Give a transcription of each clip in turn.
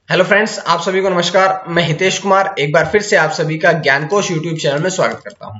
Hello friends, आप सभी को नमस्कार। मैं हितेश कुमार एक बार फिर से आप सभी का ज्ञानकोश यूट्यूब चैनल में स्वागत करता हूं।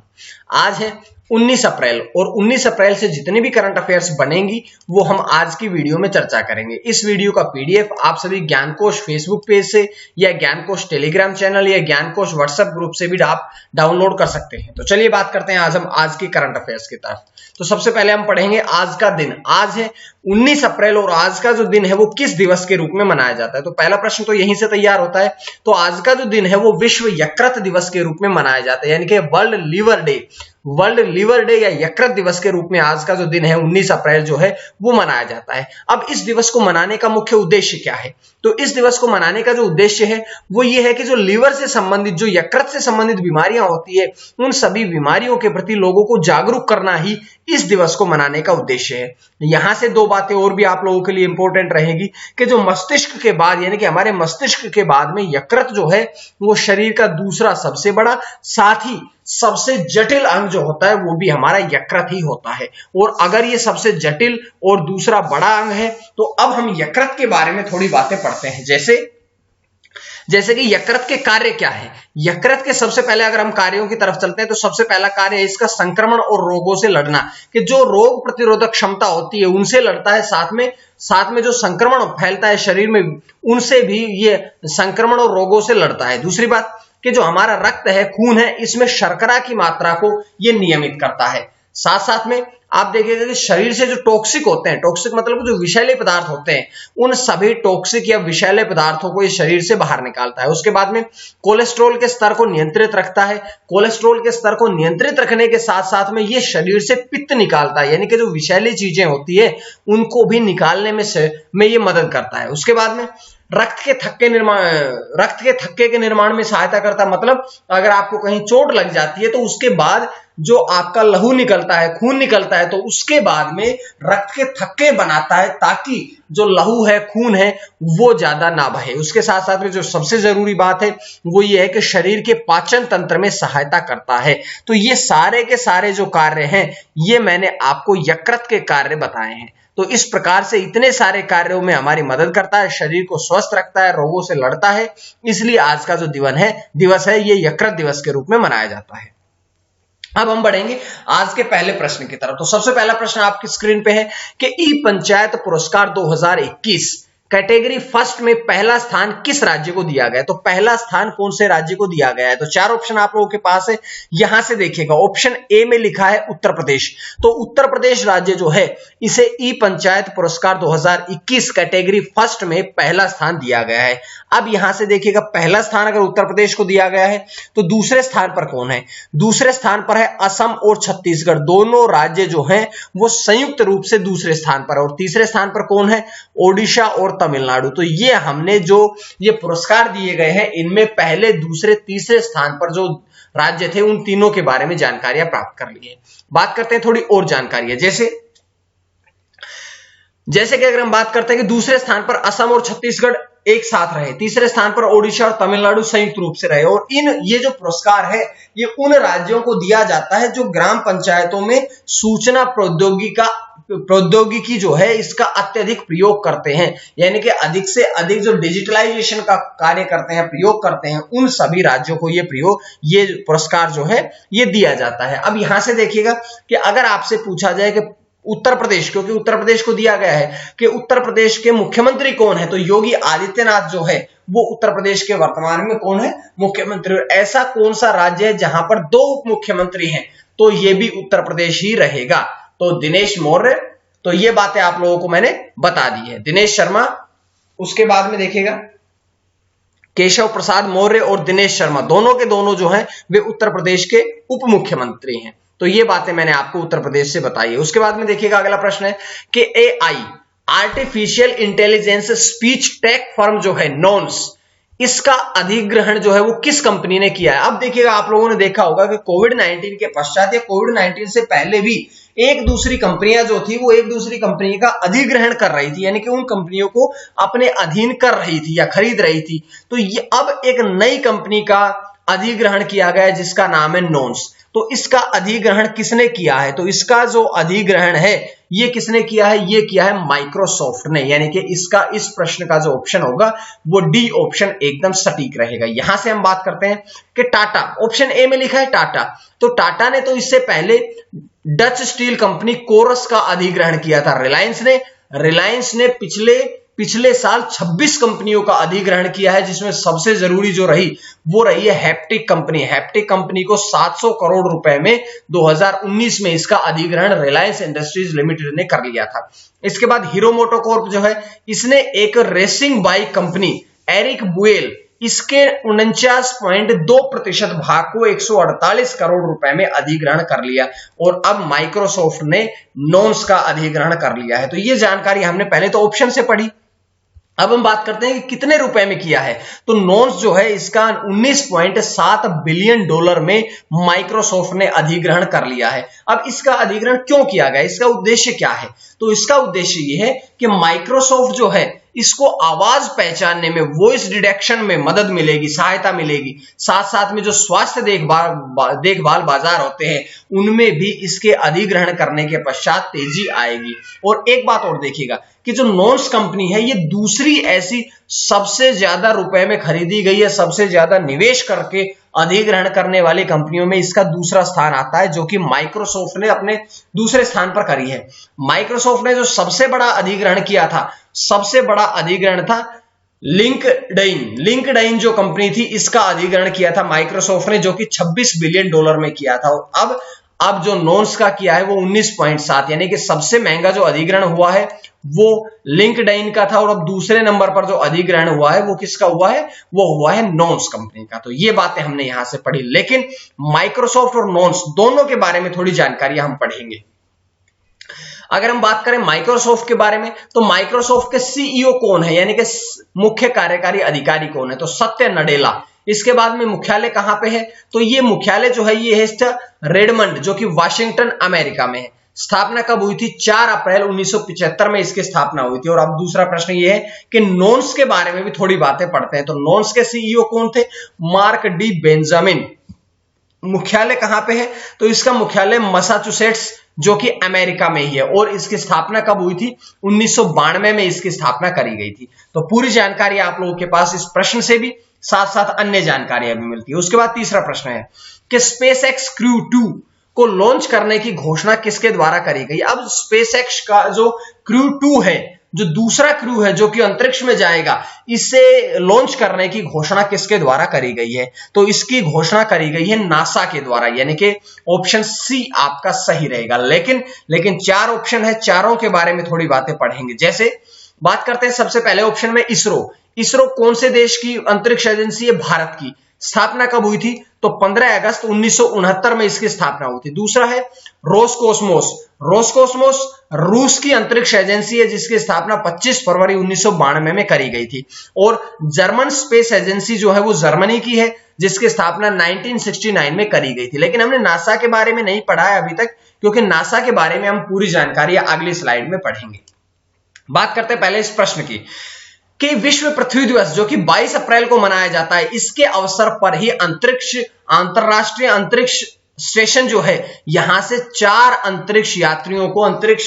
आज है 19 अप्रैल और 19 अप्रैल से जितनी भी करंट अफेयर्स बनेंगी वो हम आज की वीडियो में चर्चा करेंगे। इस वीडियो का पीडीएफ आप सभी ज्ञानकोश फेसबुक पेज से या ज्ञानकोश टेलीग्राम चैनल या ज्ञानकोश व्हाट्सएप ग्रुप से भी आप डाउनलोड कर सकते हैं। तो चलिए बात करते हैं आज हम आज की करंट अफेयर्स की तरफ। तो सबसे पहले हम पढ़ेंगे आज का दिन। आज है 19 अप्रैल और आज का जो दिन है वो किस दिवस के रूप में मनाया जाता है। तो पहला प्रश्न तो यहीं से तैयार होता है। तो आज का जो दिन है वो विश्व यकृत दिवस के रूप में मनाया जाता है, यानी कि वर्ल्ड लिवर डे या यकृत दिवस के रूप में आज का जो दिन है 19 अप्रैल जो है वो मनाया जाता है। अब इस दिवस को मनाने का मुख्य उद्देश्य क्या है? तो इस दिवस को मनाने का जो उद्देश्य है वो ये है कि जो लीवर से संबंधित, जो यकृत से संबंधित बीमारियां होती है उन सभी बीमारियों के प्रति लोगों को जागरूक करना ही इस दिवस को मनाने का उद्देश्य है। यहां से दो बातें और भी आप लोगों के लिए इंपॉर्टेंट रहेगी कि जो मस्तिष्क के बाद, यानी कि हमारे मस्तिष्क के बाद में यकृत जो है वो शरीर का दूसरा सबसे बड़ा, साथ ही सबसे जटिल अंग जो होता है वो भी हमारा यकृत ही होता है। और अगर ये सबसे जटिल और दूसरा बड़ा अंग है तो अब हम यकृत के बारे में थोड़ी बातें पढ़ते हैं। जैसे कि यकृत के कार्य क्या है। यकृत के सबसे पहले अगर हम कार्यों की तरफ चलते हैं तो सबसे पहला कार्य है इसका संक्रमण और रोगों से लड़ना, कि जो रोग प्रतिरोधक क्षमता होती है उनसे लड़ता है, साथ में जो संक्रमण फैलता है शरीर में उनसे भी ये संक्रमण और रोगों से लड़ता है। दूसरी बात कि जो हमारा रक्त है, खून है, इसमें शर्करा की मात्रा को ये नियमित करता है। साथ में आप देखिएगा कि शरीर से जो टॉक्सिक होते हैं, टॉक्सिक मतलब जो विषैले पदार्थ होते हैं, उन सभी टॉक्सिक या विषैले पदार्थों को ये शरीर से बाहर निकालता है। उसके बाद में कोलेस्ट्रॉल के स्तर को नियंत्रित रखता है। कोलेस्ट्रॉल के स्तर को नियंत्रित रखने के साथ साथ में ये शरीर से पित्त निकालता है, यानी कि जो विषैली चीजें होती है उनको भी निकालने में ये मदद करता है। उसके बाद में रक्त के थक्के के निर्माण में सहायता करता है। मतलब अगर आपको कहीं चोट लग जाती है तो उसके बाद जो आपका लहू निकलता है, खून निकलता है, तो उसके बाद में रक्त के थक्के बनाता है ताकि जो लहू है, खून है, वो ज्यादा ना बहे। उसके साथ साथ में जो सबसे जरूरी बात है वो ये है कि शरीर के पाचन तंत्र में सहायता करता है। तो ये सारे के सारे जो कार्य हैं ये मैंने आपको यकृत के कार्य बताए हैं। तो इस प्रकार से इतने सारे कार्यों में हमारी मदद करता है, शरीर को स्वस्थ रखता है, रोगों से लड़ता है। इसलिए आज का जो दिवस है ये यकृत दिवस के रूप में मनाया जाता है। अब हम बढ़ेंगे आज के पहले प्रश्न की तरफ। तो सबसे पहला प्रश्न आपकी स्क्रीन पे है कि ई पंचायत पुरस्कार 2021 कैटेगरी फर्स्ट में पहला स्थान किस राज्य को दिया गया है। तो पहला स्थान कौन से राज्य को दिया गया है? तो चार ऑप्शन आप लोगों के पास है। यहां से देखिएगा, ऑप्शन ए में लिखा है उत्तर प्रदेश। तो उत्तर प्रदेश राज्य जो है इसे ई पंचायत पुरस्कार 2021 कैटेगरी फर्स्ट में पहला स्थान दिया गया है। अब यहां से देखिएगा, पहला स्थान अगर उत्तर प्रदेश को दिया गया है तो दूसरे स्थान पर कौन है? दूसरे स्थान पर है असम और छत्तीसगढ़। दोनों राज्य जो हैं वो संयुक्त रूप से दूसरे स्थान पर है। और तीसरे स्थान पर कौन है? ओडिशा और तमिलनाडु। तो ये हमने जो ये पुरस्कार दिए गए हैं इनमें पहले, दूसरे, तीसरे स्थान पर जो राज्य थे उन तीनों के बारे में जानकारियां प्राप्त कर ली है। बात करते हैं थोड़ी और जानकारी, जैसे कि अगर हम बात करते हैं कि दूसरे स्थान पर असम और छत्तीसगढ़ एक साथ रहे, तीसरे स्थान पर ओडिशा और तमिलनाडु संयुक्त रूप से रहे। और ये जो पुरस्कार है ये उन राज्यों को दिया जाता है जो ग्राम पंचायतों में सूचना प्रौद्योगिकी जो है इसका अत्यधिक प्रयोग करते हैं, यानी कि अधिक से अधिक जो डिजिटलाइजेशन का कार्य करते हैं, प्रयोग करते हैं, उन सभी राज्यों को ये पुरस्कार जो है ये दिया जाता है। अब यहां से देखिएगा कि अगर आपसे पूछा जाए कि उत्तर प्रदेश, क्योंकि उत्तर प्रदेश को दिया गया है, कि उत्तर प्रदेश के मुख्यमंत्री कौन है, तो योगी आदित्यनाथ जो है वो उत्तर प्रदेश के वर्तमान में कौन है? मुख्यमंत्री। ऐसा कौन सा राज्य है जहां पर दो उप मुख्यमंत्री हैं? तो ये भी उत्तर प्रदेश ही रहेगा। तो दिनेश मौर्य। तो ये बातें आप लोगों को मैंने बता दी है, दिनेश शर्मा। उसके बाद में देखिएगा केशव प्रसाद मौर्य और दिनेश शर्मा, दोनों के दोनों जो हैं वे उत्तर प्रदेश के उप मुख्यमंत्री हैं। तो ये बातें मैंने आपको उत्तर प्रदेश से बताई है। उसके बाद में देखिएगा अगला प्रश्न है कि AI artificial intelligence speech take firm जो है नॉन्स, इसका अधिग्रहण जो है वो किस कंपनी ने किया है? अब देखिएगा, आप लोगों ने देखा होगा कि कोविड-19 के पश्चात या कोविड-19 से पहले भी एक दूसरी कंपनियां जो थी वो एक दूसरी कंपनी का अधिग्रहण कर रही थी, यानी कि उन कंपनियों को अपने अधीन कर रही थी या खरीद रही थी। तो ये अब एक नई कंपनी का अधिग्रहण किया गया जिसका नाम है नॉन्स। तो इसका अधिग्रहण किसने किया है? तो इसका जो अधिग्रहण है ये किसने किया है? ये किया है माइक्रोसॉफ्ट ने, यानी कि इसका इस प्रश्न का जो ऑप्शन होगा वो डी ऑप्शन एकदम सटीक रहेगा। यहां से हम बात करते हैं कि टाटा, ऑप्शन ए में लिखा है टाटा, तो टाटा ने तो इससे पहले डच स्टील कंपनी कोरस का अधिग्रहण किया था। रिलायंस ने पिछले साल 26 कंपनियों का अधिग्रहण किया है, जिसमें सबसे जरूरी जो रही वो रही है हैप्टिक कंपनी को 700 करोड़ रुपए में 2019 में इसका अधिग्रहण रिलायंस इंडस्ट्रीज लिमिटेड ने कर लिया था। इसके बाद हीरो मोटोकॉर्प जो है, इसने एक रेसिंग बाइक कंपनी एरिक बुएल, इसके 49.2% भाग को 148 करोड़ रुपए में अधिग्रहण कर लिया, और अब माइक्रोसॉफ्ट ने नॉन्स का अधिग्रहण कर लिया है। तो ये जानकारी हमने पहले तो ऑप्शन से पढ़ी। अब हम बात करते हैं कि कितने रुपए में किया है। तो नॉन्स जो है इसका 19.7 बिलियन डॉलर में माइक्रोसॉफ्ट ने अधिग्रहण कर लिया है। अब इसका अधिग्रहण क्यों किया गया, इसका उद्देश्य क्या है? तो इसका उद्देश्य यह है कि माइक्रोसॉफ्ट जो है इसको आवाज पहचानने में, वॉइस डिटेक्शन में मदद मिलेगी, सहायता मिलेगी। साथ साथ में जो स्वास्थ्य देखभाल बाजार होते हैं उनमें भी इसके अधिग्रहण करने के पश्चात तेजी आएगी। और एक बात और देखिएगा कि जो नॉन्स कंपनी है ये दूसरी ऐसी सबसे ज्यादा रुपए में खरीदी गई है, सबसे ज्यादा निवेश करके अधिग्रहण करने वाली कंपनियों में इसका दूसरा स्थान आता है, जो कि माइक्रोसॉफ्ट ने अपने दूसरे स्थान पर करी है। माइक्रोसॉफ्ट ने जो सबसे बड़ा अधिग्रहण किया था, सबसे बड़ा अधिग्रहण था लिंक्डइन जो कंपनी थी, इसका अधिग्रहण किया था माइक्रोसॉफ्ट ने, जो कि 26 बिलियन डॉलर में किया था। और अब जो नॉन्स का किया है वो 19.7, यानी कि सबसे महंगा जो अधिग्रहण हुआ है वो लिंक्डइन का था, और अब दूसरे नंबर पर जो अधिग्रहण हुआ है वो किसका हुआ है? वो हुआ है नॉन्स कंपनी का। तो ये बातें हमने यहां से पढ़ी, लेकिन माइक्रोसॉफ्ट और नॉन्स दोनों के बारे में थोड़ी जानकारी हम पढ़ेंगे। अगर हम बात करें माइक्रोसॉफ्ट के बारे में, तो माइक्रोसॉफ्ट के सीईओ कौन है, यानी कि मुख्य कार्यकारी अधिकारी कौन है? तो सत्य नडेला। इसके बाद में मुख्यालय कहां पे है? तो ये मुख्यालय जो है ये है रेडमंड, जो कि वाशिंगटन अमेरिका में है। स्थापना कब हुई थी? 4 अप्रैल 1975 में इसकी स्थापना हुई थी। और अब दूसरा प्रश्न ये है कि नॉन्स के बारे में भी थोड़ी बातें पढ़ते हैं। तो नॉन्स के सीईओ कौन थे? Mark D Benjamin. मुख्यालय कहां पे है? तो इसका मुख्यालय मैसाचुसेट्स, जो कि अमेरिका में ही है, और इसकी स्थापना कब हुई थी? 1992 में इसकी स्थापना करी गई थी। तो पूरी जानकारी आप लोगों के पास इस प्रश्न से भी, साथ साथ अन्य जानकारियां भी मिलती है। उसके बाद तीसरा प्रश्न है कि स्पेसएक्स क्रू 2 को लॉन्च करने की घोषणा किसके द्वारा करी गई? अब स्पेसएक्स का जो क्रू 2 है, जो दूसरा क्रू है जो कि अंतरिक्ष में जाएगा, इसे लॉन्च करने की घोषणा किसके द्वारा करी गई है? तो इसकी घोषणा करी गई है नासा के द्वारा, यानी कि ऑप्शन सी आपका सही रहेगा। लेकिन 4 ऑप्शन है, चारों के बारे में थोड़ी बातें पढ़ेंगे। जैसे बात करते हैं सबसे पहले ऑप्शन में इसरो कौन से देश की अंतरिक्ष एजेंसी है? भारत की। स्थापना कब हुई थी? तो 15 अगस्त 1969 में इसकी स्थापना हुई थी। दूसरा है रोसकोसमोस रूस की अंतरिक्ष एजेंसी है, जिसकी स्थापना 25 फरवरी 1992 में करी गई थी। और जर्मन स्पेस एजेंसी जो है वो जर्मनी की है, जिसकी स्थापना 1969 में करी गई थी। लेकिन हमने नासा के बारे में नहीं पढ़ा है अभी तक, क्योंकि नासा के बारे में हम पूरी जानकारी अगली स्लाइड में पढ़ेंगे। बात करते हैं पहले इस प्रश्न की कि विश्व पृथ्वी दिवस जो कि 22 अप्रैल को मनाया जाता है, इसके अवसर पर ही अंतरराष्ट्रीय अंतरिक्ष स्टेशन जो है, यहां से 4 अंतरिक्ष यात्रियों को अंतरिक्ष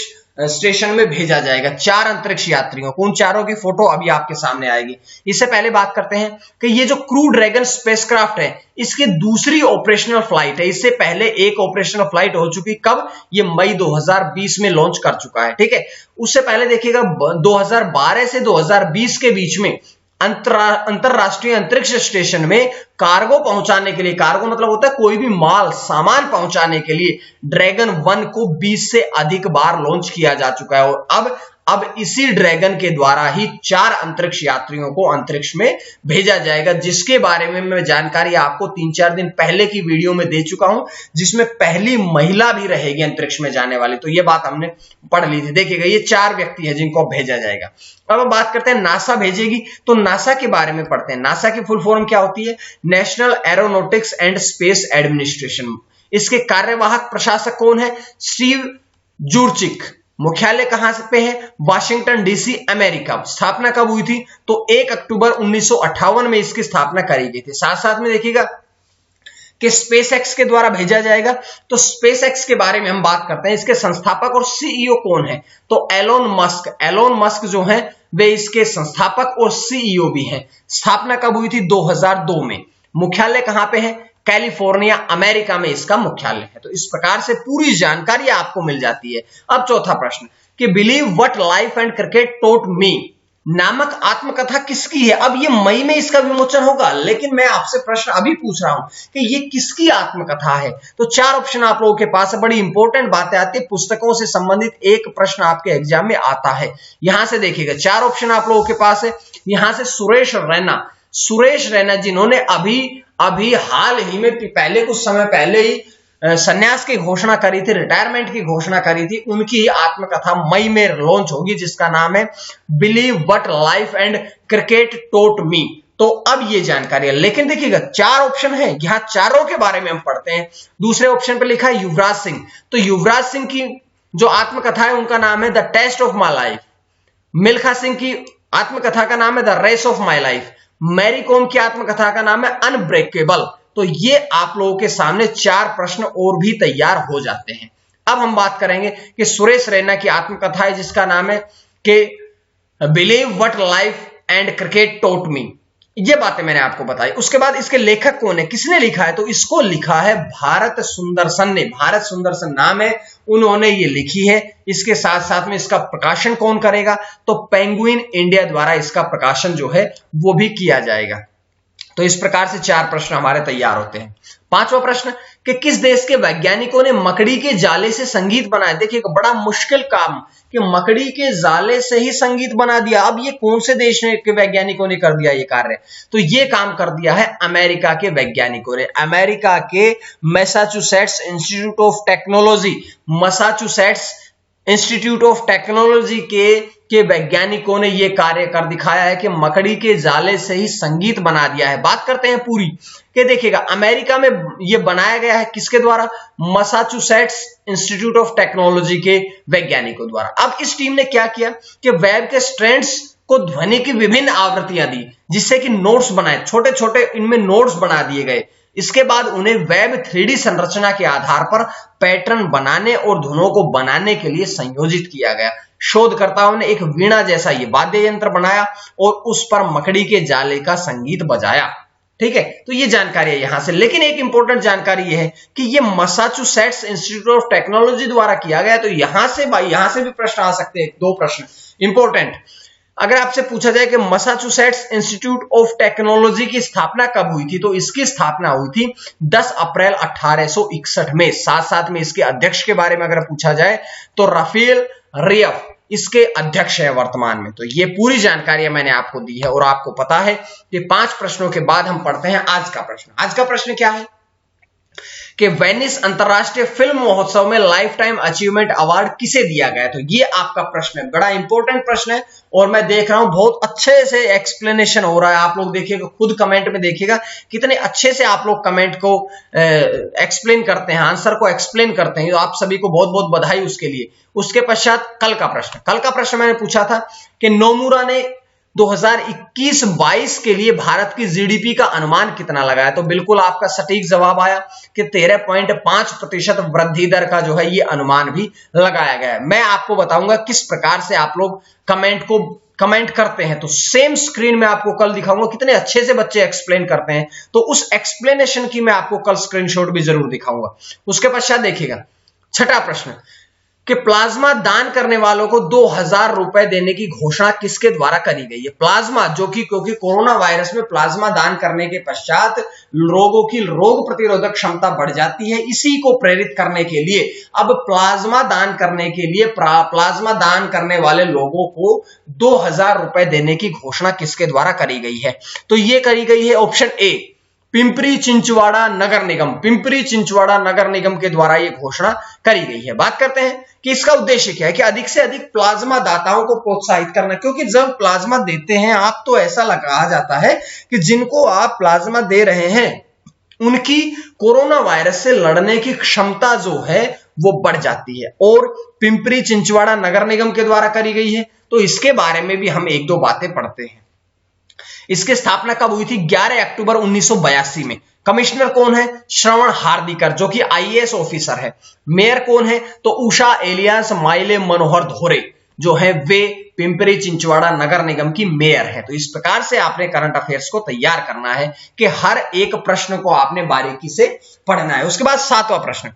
स्टेशन में भेजा जाएगा। 4 अंतरिक्ष यात्रियों को, उन चारों की फोटो अभी आपके सामने आएगी। इससे पहले बात करते हैं कि ये जो क्रू ड्रैगन स्पेसक्राफ्ट है, इसकी दूसरी ऑपरेशनल फ्लाइट है। इससे पहले एक ऑपरेशनल फ्लाइट हो चुकी, कब? ये मई 2020 में लॉन्च कर चुका है, ठीक है। उससे पहले देखिएगा 2012 से 2020 के बीच में अंतरराष्ट्रीय अंतरिक्ष स्टेशन में कार्गो पहुंचाने के लिए, कार्गो मतलब होता है कोई भी माल सामान पहुंचाने के लिए, ड्रैगन 1 को 20 से अधिक बार लॉन्च किया जा चुका है। और अब इसी ड्रैगन के द्वारा ही 4 अंतरिक्ष यात्रियों को अंतरिक्ष में भेजा जाएगा, जिसके बारे में मैं जानकारी आपको 3-4 दिन पहले की वीडियो में दे चुका हूं, जिसमें पहली महिला भी रहेगी अंतरिक्ष में जाने वाली। तो यह बात हमने पढ़ ली थी। देखिएगा ये 4 व्यक्ति है जिनको भेजा जाएगा। अब हम बात करते हैं नासा भेजेगी, तो नासा के बारे में पढ़ते हैं। नासा की फुल फॉर्म क्या होती है? National aeronautics and space administration. इसके कार्यवाहक प्रशासक कौन है? स्टीव जूरचिक। मुख्यालय कहां पे है? Washington DC America. स्थापना कब हुई थी? तो 1 अक्टूबर 1958 में इसकी स्थापना करी गई थी। साथ साथ में देखिएगा कि स्पेसएक्स के द्वारा भेजा जाएगा। तो स्पेसएक्स के बारे में हम बात करते हैं। इसके संस्थापक और सीईओ कौन है? तो एलोन मस्क जो है वे इसके संस्थापक और सीईओ भी हैं। स्थापना कब हुई थी? 2002 में। मुख्यालय कहां पे है? कैलिफोर्निया, अमेरिका में इसका मुख्यालय है। तो इस प्रकार से पूरी जानकारी आपको मिल जाती है। अब चौथा प्रश्न कि believe what life and cricket taught me नामक आत्मकथा किसकी है? अब ये मई में इसका विमोचन होगा, लेकिन मैं आपसे प्रश्न अभी पूछ रहा हूं कि ये किसकी आत्मकथा है। तो 4 ऑप्शन आप लोगों के पास है। बड़ी इंपॉर्टेंट बातें आती है, पुस्तकों से संबंधित एक प्रश्न आपके एग्जाम में आता है। यहां से देखिएगा 4 ऑप्शन आप लोगों के पास है। यहां से सुरेश रैना जिन्होंने अभी हाल ही में कुछ समय पहले ही संन्यास की घोषणा करी थी, रिटायरमेंट की घोषणा करी थी, उनकी आत्मकथा मई में लॉन्च होगी जिसका नाम है believe what life and cricket taught me. तो अब ये जानकारी है, लेकिन देखिएगा 4 ऑप्शन है, यहां चारों के बारे में हम पढ़ते हैं। दूसरे ऑप्शन पे लिखा है युवराज सिंह। तो युवराज सिंह की जो आत्मकथा है उनका नाम है the test of my life. Milkha Singh की आत्मकथा का नाम है the race of my life. Mary Kom की आत्मकथा का नाम है अनब्रेकेबल। तो ये आप लोगों के सामने 4 प्रश्न और भी तैयार हो जाते हैं। अब हम बात करेंगे कि सुरेश रैना की आत्मकथा है जिसका नाम है कि believe what life and cricket taught me. ये बातें मैंने आपको बताई। उसके बाद इसके लेखक कौन है, किसने लिखा है? तो इसको लिखा है भारत सुंदरसन ने। भारत सुंदरसन नाम है, उन्होंने ये लिखी है। इसके साथ साथ में इसका प्रकाशन कौन करेगा? तो पेंगुइन इंडिया द्वारा इसका प्रकाशन जो है वो भी किया जाएगा। तो इस प्रकार से 4 प्रश्न हमारे तैयार होते हैं। 5वां प्रश्न कि किस देश के वैज्ञानिकों ने मकड़ी के जाले से संगीत बनाया? देखिए बड़ा मुश्किल काम कि मकड़ी के जाले से ही संगीत बना दिया। अब ये कौन से देश के वैज्ञानिकों ने कर दिया ये कार्य? तो ये काम कर दिया है अमेरिका के वैज्ञानिकों ने। अमेरिका के Massachusetts institute of technology, Massachusetts institute of technology के वैज्ञानिकों ने यह कार्य कर दिखाया है कि मकड़ी के जाले से ही संगीत बना दिया है। बात करते हैं पूरी कि देखिएगा अमेरिका में यह बनाया गया है किसके द्वारा? मैसाचुसेट्स इंस्टीट्यूट ऑफ टेक्नोलॉजी के वैज्ञानिकों द्वारा। अब इस टीम ने क्या किया कि वेब के स्ट्रैंड्स को ध्वनि की विभिन्न आवृत्तियां दी, जिससे कि नोट्स बनाए, छोटे छोटे इनमें नोट्स बना दिए गए। इसके बाद उन्हें वेब 3D संरचना के आधार पर पैटर्न बनाने और धुनों को बनाने के लिए संयोजित किया गया। शोधकर्ताओं ने एक वीणा जैसा ये वाद्य यंत्र बनाया और उस पर मकड़ी के जाले का संगीत बजाया। ठीक है, तो ये जानकारी है यहां से। लेकिन एक इंपॉर्टेंट जानकारी ये है कि ये मैसाचुसेट्स इंस्टीट्यूट ऑफ टेक्नोलॉजी द्वारा किया गया। तो यहां से भी प्रश्न आ सकते हैं। 2 प्रश्न इंपॉर्टेंट। अगर आपसे पूछा जाए कि मैसाचुसेट्स इंस्टीट्यूट ऑफ टेक्नोलॉजी की स्थापना कब हुई थी? तो इसकी स्थापना हुई थी 10 अप्रैल 1861 में। साथ साथ में इसके अध्यक्ष के बारे में अगर पूछा जाए तो राफेल रियफ इसके अध्यक्ष है वर्तमान में। तो ये पूरी जानकारी मैंने आपको दी है और आपको पता है कि 5 प्रश्नों के बाद हम पढ़ते हैं आज का प्रश्न। आज का प्रश्न क्या है कि वेनिस अंतरराष्ट्रीय फिल्म महोत्सव में लाइफ टाइम अचीवमेंट अवार्ड किसे दिया गया? तो ये आपका प्रश्न है, बड़ा इंपॉर्टेंट प्रश्न है और मैं देख रहा हूं बहुत अच्छे से एक्सप्लेनेशन हो रहा है। आप लोग देखिएगा, खुद कमेंट में देखिएगा कितने अच्छे से आप लोग कमेंट को एक्सप्लेन करते हैं, आंसर को एक्सप्लेन करते हैं। तो आप सभी को बहुत बहुत बधाई उसके लिए। उसके पश्चात कल का प्रश्न मैंने पूछा था कि नोमुरा ने 2021-22 के लिए भारत की जीडीपी का अनुमान कितना लगाया? तो बिल्कुल आपका सटीक जवाब आया कि 13.5% वृद्धि दर का जो है ये अनुमान भी लगाया गया है। मैं आपको बताऊंगा किस प्रकार से आप लोग कमेंट करते हैं। तो सेम स्क्रीन में आपको कल दिखाऊंगा कितने अच्छे से बच्चे एक्सप्लेन करते हैं। तो उस एक्सप्लेनेशन की मैं आपको कल स्क्रीनशॉट भी जरूर दिखाऊंगा। उसके पश्चात देखिएगा 6ठा प्रश्न कि प्लाज्मा दान करने वालों को 2000 रुपए देने की घोषणा किसके द्वारा करी गई है? प्लाज्मा क्योंकि कोरोना वायरस में प्लाज्मा दान करने के पश्चात लोगों की रोग प्रतिरोधक क्षमता बढ़ जाती है, इसी को प्रेरित करने के लिए अब प्लाज्मा दान करने के लिए प्लाज्मा दान करने वाले लोगों को 2000 रुपए देने की घोषणा किसके द्वारा करी गई है? तो ये करी गई है ऑप्शन ए, पिंपरी चिंचवाड़ा नगर निगम के द्वारा यह घोषणा करी गई है। बात करते हैं कि इसका उद्देश्य क्या है कि अधिक से अधिक प्लाज्मा दाताओं को प्रोत्साहित करना, क्योंकि जब प्लाज्मा देते हैं आप तो ऐसा कहा जाता है कि जिनको आप प्लाज्मा दे रहे हैं उनकी कोरोना वायरस से लड़ने की क्षमता जो है वो बढ़ जाती है और पिंपरी चिंचवाड़ा नगर निगम के द्वारा करी गई है। तो इसके बारे में भी हम 1-2 बातें पढ़ते हैं। इसकी स्थापना कब हुई थी? 11 अक्टूबर 1982 में। कमिश्नर कौन है? श्रवण हार्दिकर, जो कि आईएएस ऑफिसर है। मेयर कौन है? तो उषा एलियास माइले मनोहर धोरे जो है वे पिंपरी चिंचवाड़ा नगर निगम की मेयर है। तो इस प्रकार से आपने करंट अफेयर्स को तैयार करना है कि हर एक प्रश्न को आपने बारीकी से पढ़ना है। उसके बाद 7वां प्रश्न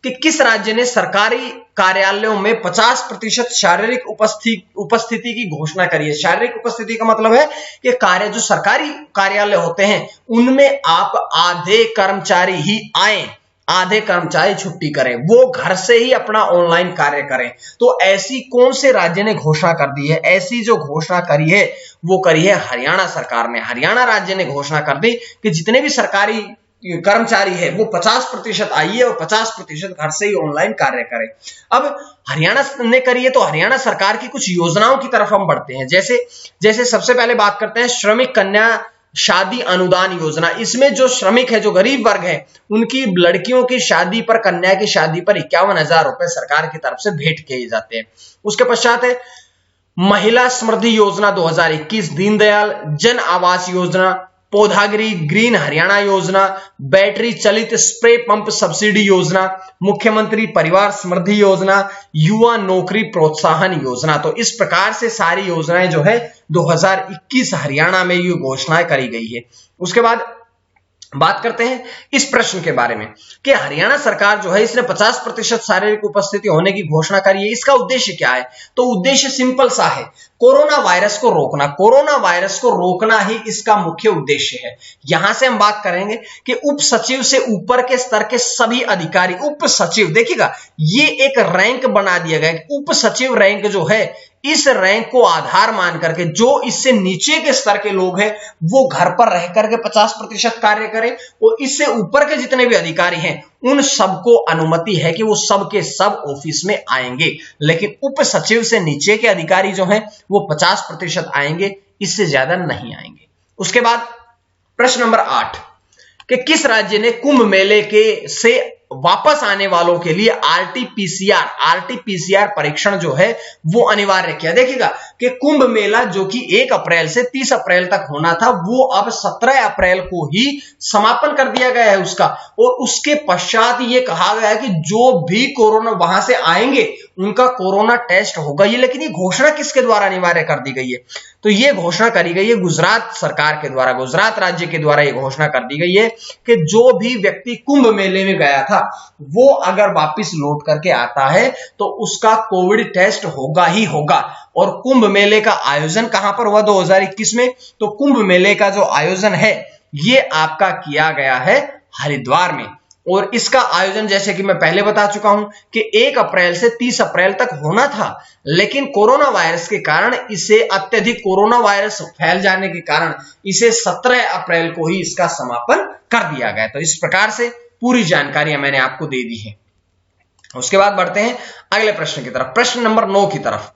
कि किस राज्य ने सरकारी कार्यालयों में 50% शारीरिक उपस्थिति की घोषणा करी है? शारीरिक उपस्थिति का मतलब है कि जो सरकारी कार्यालय होते हैं उनमें आप आधे कर्मचारी ही आए, आधे कर्मचारी छुट्टी करें, वो घर से ही अपना ऑनलाइन कार्य करें। तो ऐसी कौन से राज्य ने घोषणा कर दी है? ऐसी जो घोषणा करी है वो करी है हरियाणा सरकार ने। हरियाणा राज्य ने घोषणा कर दी कि जितने भी सरकारी कर्मचारी है वो 50% आइए और 50% घर से ही ऑनलाइन कार्य करें। अब हरियाणा ने करी है तो हरियाणा सरकार की कुछ योजनाओं की तरफ हम बढ़ते हैं। जैसे सबसे पहले बात करते हैं श्रमिक कन्या शादी अनुदान योजना। इसमें जो श्रमिक है, जो गरीब वर्ग है, उनकी लड़कियों की शादी पर, कन्या की शादी पर 51,000 रुपए सरकार की तरफ से भेंट किए जाते हैं। उसके पश्चात है महिला समृद्धि योजना 2021, दीनदयाल जन आवास योजना, पौधागिरी ग्रीन हरियाणा योजना, बैटरी चलित स्प्रे पंप सब्सिडी योजना, मुख्यमंत्री परिवार समृद्धि योजना, युवा नौकरी प्रोत्साहन योजना। तो इस प्रकार से सारी योजनाएं जो है 2021 हरियाणा में ये घोषणाएं करी गई है। उसके बाद बात करते हैं इस प्रश्न के बारे में कि हरियाणा सरकार जो है इसने 50% शारीरिक उपस्थिति होने की घोषणा करी है। इसका उद्देश्य क्या है? तो उद्देश्य सिंपल सा है, कोरोना वायरस को रोकना। कोरोना वायरस को रोकना ही इसका मुख्य उद्देश्य है। यहां से हम बात करेंगे कि उप सचिव से ऊपर के स्तर के सभी अधिकारी, उप सचिव, देखिएगा ये एक रैंक बना दिया गया है। उप सचिव रैंक जो है, इस रैंक को आधार मान करके जो इससे नीचे के स्तर के लोग हैं वो घर पर रह करके 50% कार्य करें, और इससे ऊपर के जितने भी अधिकारी हैं उन सबको अनुमति है कि वो सब के सब ऑफिस में आएंगे। लेकिन उप सचिव से नीचे के अधिकारी जो हैं वो 50% आएंगे, इससे ज्यादा नहीं आएंगे। उसके बाद प्रश्न नंबर 8 कि किस राज्य ने कुंभ मेले से वापस आने वालों के लिए आरटीपीसीआर परीक्षण जो है वो अनिवार्य किया? देखिएगा कि कुंभ मेला जो कि 1 अप्रैल से 30 अप्रैल तक होना था वो अब 17 अप्रैल को ही समापन कर दिया गया है उसका। और उसके पश्चात ये कहा गया है कि जो भी कोरोना वहां से आएंगे उनका कोरोना टेस्ट होगा। ये लेकिन ये घोषणा किसके द्वारा अनिवार्य कर दी गई है? तो ये घोषणा करी गई है गुजरात सरकार के द्वारा, गुजरात राज्य के द्वारा ये घोषणा कर दी गई है कि जो भी व्यक्ति कुंभ मेले में गया था वो अगर वापस लौट करके आता है तो उसका कोविड टेस्ट होगा ही होगा। और कुंभ मेले का आयोजन कहां पर हुआ 2021 में? तो कुंभ मेले का जो आयोजन है ये आपका किया गया है हरिद्वार में। और इसका आयोजन जैसे कि मैं पहले बता चुका हूं कि 1 अप्रैल से 30 अप्रैल तक होना था, लेकिन कोरोना वायरस के कारण इसे, अत्यधिक कोरोना वायरस फैल जाने के कारण इसे 17 अप्रैल को ही इसका समापन कर दिया गया। तो इस प्रकार से पूरी जानकारी मैंने आपको दे दी है। उसके बाद बढ़ते हैं अगले प्रश्न की तरफ, प्रश्न नंबर 9 की तरफ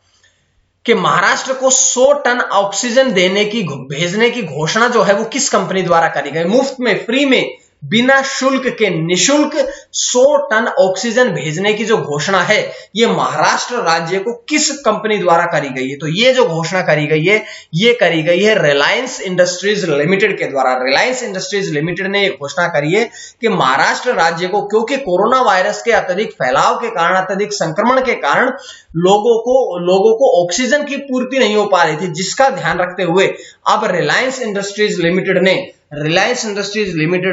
कि महाराष्ट्र को 100 टन ऑक्सीजन भेजने की घोषणा जो है वो किस कंपनी द्वारा करी गई? मुफ्त में, फ्री में, बिना शुल्क के, निशुल्क 100 टन ऑक्सीजन भेजने की जो घोषणा है ये महाराष्ट्र राज्य को किस कंपनी द्वारा करी गई है? तो ये जो घोषणा करी गई है ये करी गई है रिलायंस इंडस्ट्रीज लिमिटेड के द्वारा। रिलायंस इंडस्ट्रीज लिमिटेड ने ये घोषणा करी है कि महाराष्ट्र राज्य को, क्योंकि कोरोना वायरस के अत्यधिक फैलाव के कारण, अत्यधिक संक्रमण के कारण लोगों को ऑक्सीजन की पूर्ति नहीं हो पा रही थी, जिसका ध्यान रखते हुए अब रिलायंस इंडस्ट्रीज लिमिटेड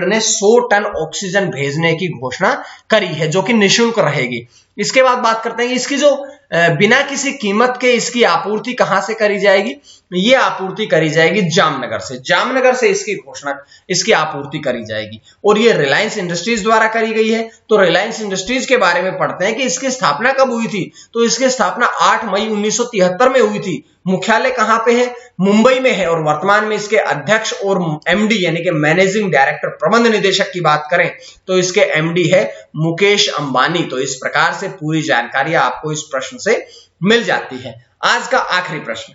ने 100 टन ऑक्सीजन भेजने की घोषणा करी है जो कि निःशुल्क रहेगी। इसके बाद बात करते हैं इसकी जो बिना किसी कीमत के इसकी आपूर्ति कहां से करी जाएगी? ये आपूर्ति करी जाएगी जामनगर से इसकी आपूर्ति करी जाएगी। और ये रिलायंस इंडस्ट्रीज द्वारा करी गई है। तो रिलायंस इंडस्ट्रीज के बारे में पढ़ते हैं कि इसकी स्थापना कब हुई थी? तो इसकी स्थापना 8 मई 1973 में हुई थी। मुख्यालय कहां पे है? मुंबई में है। और वर्तमान में इसके अध्यक्ष और एमडी यानी कि मैनेजिंग डायरेक्टर, प्रबंध निदेशक की बात करें तो इसके एमडी है मुकेश अंबानी। तो इस प्रकार से पूरी जानकारी आपको इस प्रश्न से मिल जाती है। आज का आखिरी प्रश्न,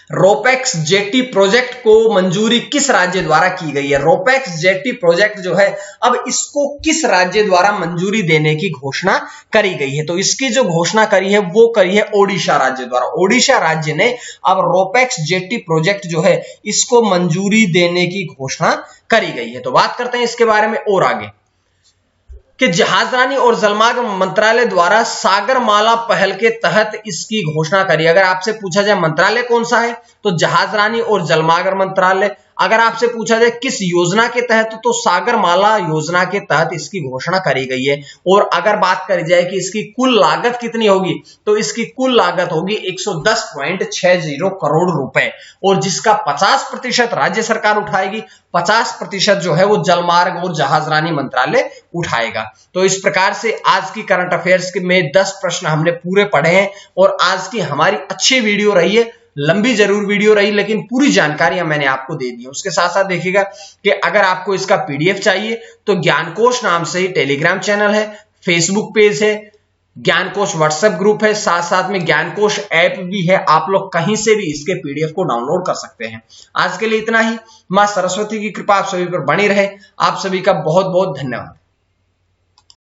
रोपेक्स जेटी प्रोजेक्ट को मंजूरी किस राज्य द्वारा की गई है? रोपेक्स जेटी प्रोजेक्ट जो है अब इसको किस राज्य द्वारा मंजूरी देने की घोषणा करी गई है? तो इसकी जो घोषणा करी है वो करी है ओडिशा राज्य द्वारा। ओडिशा राज्य ने अब रोपेक्स जेटी प्रोजेक्ट जो है इसको मंजूरी देने की घोषणा करी गई है। तो बात करते हैं इसके बारे में और आगे कि जहाजरानी और जलमार्ग मंत्रालय द्वारा सागरमाला पहल के तहत इसकी घोषणा करी। अगर आपसे पूछा जाए मंत्रालय कौन सा है तो जहाजरानी और जलमार्ग मंत्रालय। अगर आपसे पूछा जाए किस योजना के तहत तो सागरमाला योजना के तहत इसकी घोषणा करी गई है। और अगर बात करी जाए कि इसकी कुल लागत कितनी होगी तो इसकी कुल लागत होगी 110.60 करोड़ रुपए और जिसका 50% राज्य सरकार उठाएगी, 50% जो है वो जलमार्ग और जहाजरानी मंत्रालय उठाएगा। तो इस प्रकार से आज की करंट अफेयर्स में 10 प्रश्न हमने पूरे पढ़े हैं और आज की हमारी अच्छी वीडियो रही है। लंबी जरूर वीडियो रही लेकिन पूरी जानकारियां मैंने आपको दे दी। उसके साथ साथ देखिएगा कि अगर आपको इसका पीडीएफ चाहिए तो ज्ञानकोश नाम से ही टेलीग्राम चैनल है, फेसबुक पेज है, ज्ञानकोश व्हाट्सएप ग्रुप है, साथ साथ में ज्ञानकोश ऐप भी है। आप लोग कहीं से भी इसके पीडीएफ को डाउनलोड कर सकते हैं। आज के लिए इतना ही। मां सरस्वती की कृपा आप सभी पर बनी रहे। आप सभी का बहुत बहुत धन्यवाद।